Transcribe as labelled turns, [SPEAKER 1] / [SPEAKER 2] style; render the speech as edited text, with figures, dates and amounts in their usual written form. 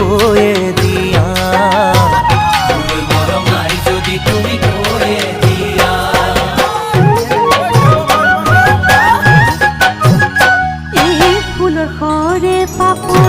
[SPEAKER 1] কয়ে দিয়া
[SPEAKER 2] মোৰ মৰম নাই যদি তুমি কয়ে দিয়া
[SPEAKER 3] এই ফুলৰ সৰে পাপৰ